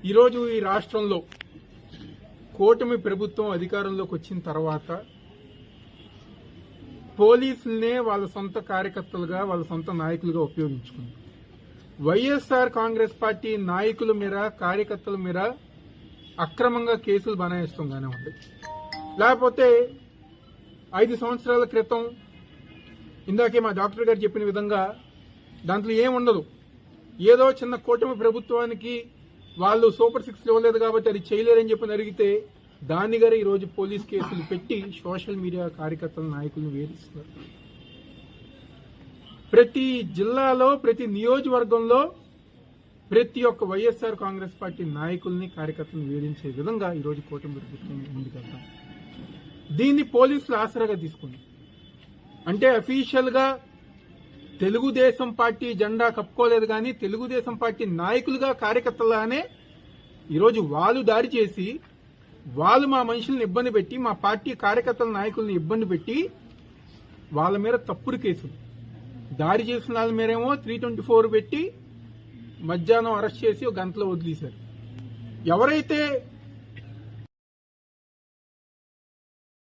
ఈరోజు ఈ రాష్ట్రంలో కూటమి ప్రభుత్వం అధికారంలోకి వచ్చిన తర్వాత పోలీసులనే వాళ్ళ సొంత కార్యకర్తలుగా వాళ్ళ సొంత నాయకులుగా ఉపయోగించుకుంది. వైఎస్ఆర్ కాంగ్రెస్ పార్టీ నాయకుల మీద కార్యకర్తల మీద అక్రమంగా కేసులు బనాయిస్తుంగానే ఉంది. లేకపోతే 5 సంవత్సరాల క్రితం ఇందాకే మా డాక్టర్ గారు చెప్పిన విధంగా దాంట్లో ఏముండదు. ఏదో చిన్న కూటమి ప్రభుత్వానికి వాళ్ళు సూపర్ 6 ఇవ్వలేదు కాబట్టి అది చేయలేరని చెప్పి అడిగితే దాన్ని గారు ఈరోజు పోలీస్ కేసులు పెట్టి సోషల్ మీడియా కార్యకర్తల నాయకులను వేధిస్తున్నారు. ప్రతి జిల్లాలో ప్రతి నియోజకవర్గంలో ప్రతి ఒక్క వైఎస్ఆర్ కాంగ్రెస్ పార్టీ నాయకుల్ని కార్యకర్తలను వేధించే విధంగా ఈరోజు కూటమి ప్రభుత్వం ముందుకెళ్తాం. దీన్ని పోలీసులు ఆసరాగా తీసుకుంది. అంటే అఫీషియల్ గా తెలుగుదేశం పార్టీ జెండా కప్పుకోలేదు కానీ తెలుగుదేశం పార్టీ నాయకులుగా కార్యకర్తలానే ఈరోజు వాళ్ళు దాడి చేసి వాళ్ళు మా మనుషులను ఇబ్బంది పెట్టి మా పార్టీ కార్యకర్తల నాయకులను ఇబ్బంది పెట్టి వాళ్ళ మీద తప్పుడు కేసులు దాడి చేసిన వాళ్ళ మీరేమో 324 పెట్టి మధ్యాహ్నం అరెస్ట్ చేసి ఒక గంటలో వదిలేశారు. ఎవరైతే